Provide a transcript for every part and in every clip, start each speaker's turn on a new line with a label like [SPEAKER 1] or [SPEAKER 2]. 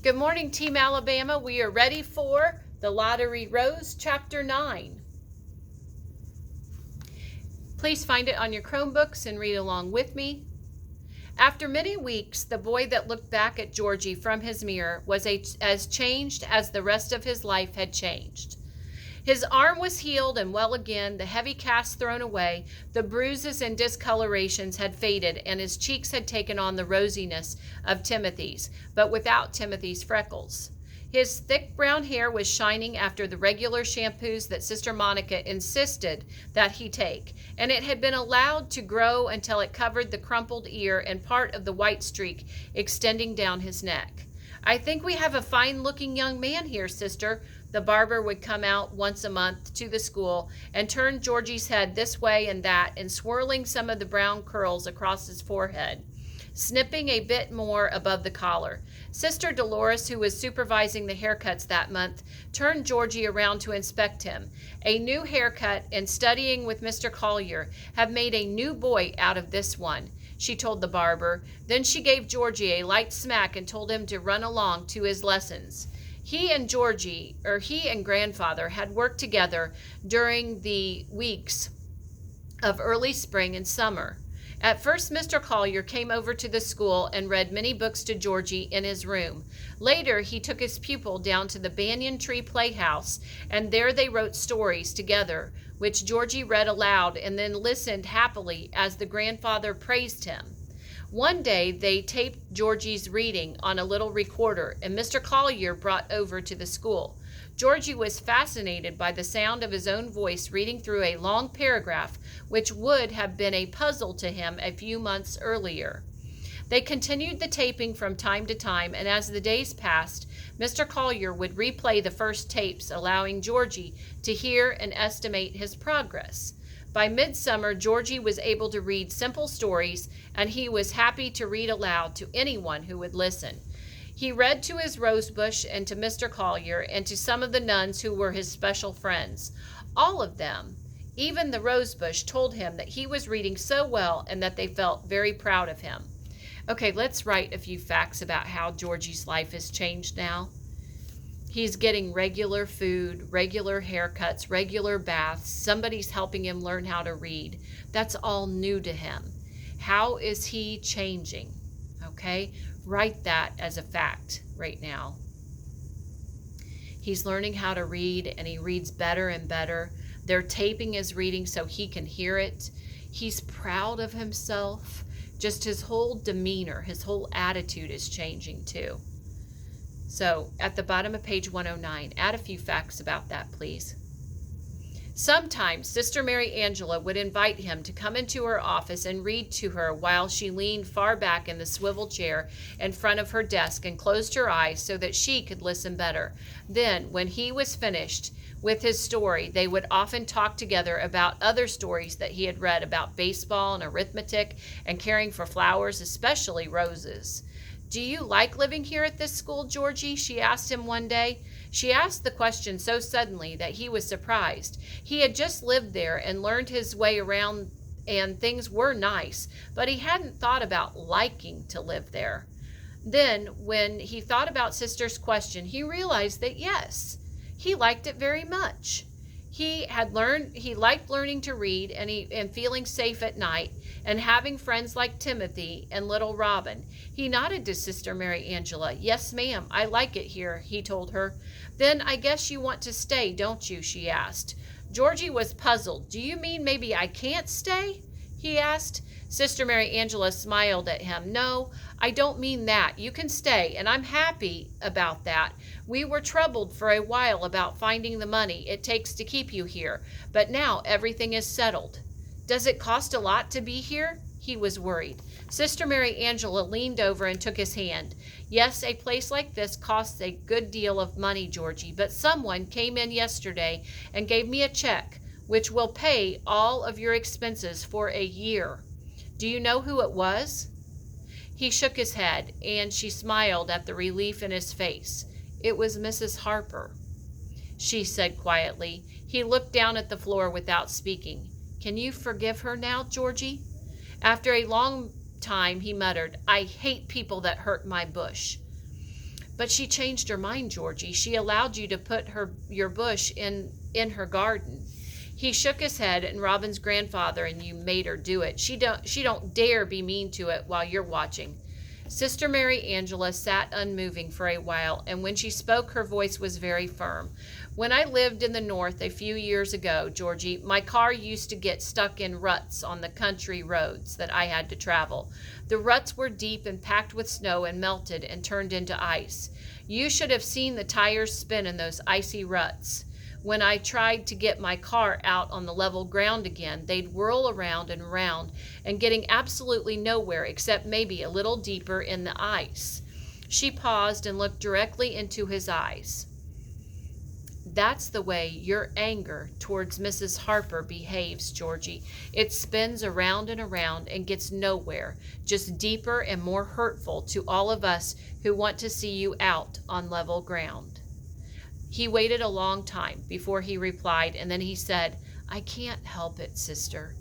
[SPEAKER 1] Good morning, Team Alabama. We are ready for the Lottery Rose, Chapter 9. Please find it on your Chromebooks and read along with me. After many weeks, the boy that looked back at Georgie from his mirror was as changed as the rest of his life had changed. His arm was healed and well again, the heavy cast thrown away, the bruises and discolorations had faded, and his cheeks had taken on the rosiness of Timothy's, but without Timothy's freckles. His thick brown hair was shining after the regular shampoos that Sister Monica insisted that he take, and it had been allowed to grow until it covered the crumpled ear and part of the white streak extending down his neck. "I think we have a fine-looking young man here, Sister." The barber would come out once a month to the school and turn Georgie's head this way and that, and swirling some of the brown curls across his forehead, snipping a bit more above the collar. Sister Dolores, who was supervising the haircuts that month, turned Georgie around to inspect him. A new haircut and studying with Mr. Collier have made a new boy out of this one, she told the barber. Then she gave Georgie a light smack and told him to run along to his lessons. He and grandfather had worked together during the weeks of early spring and summer. At first, Mr. Collier came over to the school and read many books to Georgie in his room. Later, he took his pupil down to the Banyan Tree Playhouse, and there they wrote stories together, which Georgie read aloud and then listened happily as the grandfather praised him. One day, they taped Georgie's reading on a little recorder, and Mr. Collier brought over to the school. Georgie was fascinated by the sound of his own voice reading through a long paragraph, which would have been a puzzle to him a few months earlier. They continued the taping from time to time, and as the days passed, Mr. Collier would replay the first tapes, allowing Georgie to hear and estimate his progress. By midsummer, Georgie was able to read simple stories, and he was happy to read aloud to anyone who would listen. He read to his Rosebush and to Mr. Collier and to some of the nuns who were his special friends. All of them, even the Rosebush, told him that he was reading so well and that they felt very proud of him. Okay, let's write a few facts about how Georgie's life has changed now. He's getting regular food, regular haircuts, regular baths. Somebody's helping him learn how to read. That's all new to him. How is he changing? Okay, write that as a fact right now. He's learning how to read, and he reads better and better. They're taping his reading so he can hear it. He's proud of himself. Just his whole demeanor, his whole attitude is changing too. So at the bottom of page 109, add a few facts about that, please. Sometimes Sister Mary Angela would invite him to come into her office and read to her while she leaned far back in the swivel chair in front of her desk and closed her eyes so that she could listen better. Then, when he was finished with his story, they would often talk together about other stories that he had read about baseball and arithmetic and caring for flowers, especially roses. "Do you like living here at this school, Georgie?" she asked him one day. She asked the question so suddenly that he was surprised. He had just lived there and learned his way around, and things were nice, but he hadn't thought about liking to live there. Then, when he thought about Sister's question, he realized that yes, he liked it very much. He liked learning to read and feeling safe at night and having friends like Timothy and little Robin. He nodded to Sister Mary Angela. "Yes, ma'am, I like it here," he told her. "Then I guess you want to stay, don't you?" she asked. Georgie was puzzled. "Do you mean maybe I can't stay?" he asked. Sister Mary Angela smiled at him. "No, I don't mean that. You can stay, and I'm happy about that. We were troubled for a while about finding the money it takes to keep you here, but now everything is settled." "Does it cost a lot to be here?" He was worried. Sister Mary Angela leaned over and took his hand. "Yes, a place like this costs a good deal of money, Georgie, but someone came in yesterday and gave me a check, which will pay all of your expenses for a year. Do you know who it was?" He shook his head, and she smiled at the relief in his face. "It was Mrs. Harper," she said quietly. He looked down at the floor without speaking. "Can you forgive her now, Georgie?" After a long time, he muttered, "I hate people that hurt my bush." But she changed her mind, Georgie. She allowed you to put your bush in her garden. He shook his head, and Robin's grandfather and you made her do it. She don't dare be mean to it while you're watching. Sister Mary Angela sat unmoving for a while, and when she spoke, her voice was very firm. When I lived in the north a few years ago, Georgie, my car used to get stuck in ruts on the country roads that I had to travel. The ruts were deep and packed with snow and melted and turned into ice. You should have seen the tires spin in those icy ruts. When I tried to get my car out on the level ground again, they'd whirl around and around and getting absolutely nowhere except maybe a little deeper in the ice. She paused and looked directly into his eyes. That's the way your anger towards Mrs. Harper behaves, Georgie. It spins around and gets nowhere, just deeper and more hurtful to all of us who want to see you out on level ground. He waited a long time before he replied, and then he said, I can't help it, sister.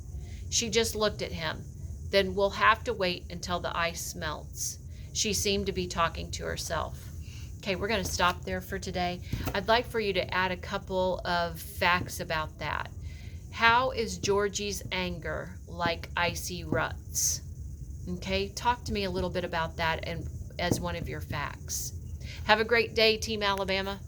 [SPEAKER 1] She just looked at him. Then we'll have to wait until the ice melts. She seemed to be talking to herself. Okay, we're going to stop there for today. I'd like for you to add a couple of facts about that. How is Georgie's anger like icy ruts? Okay, talk to me a little bit about that and as one of your facts. Have a great day, Team Alabama.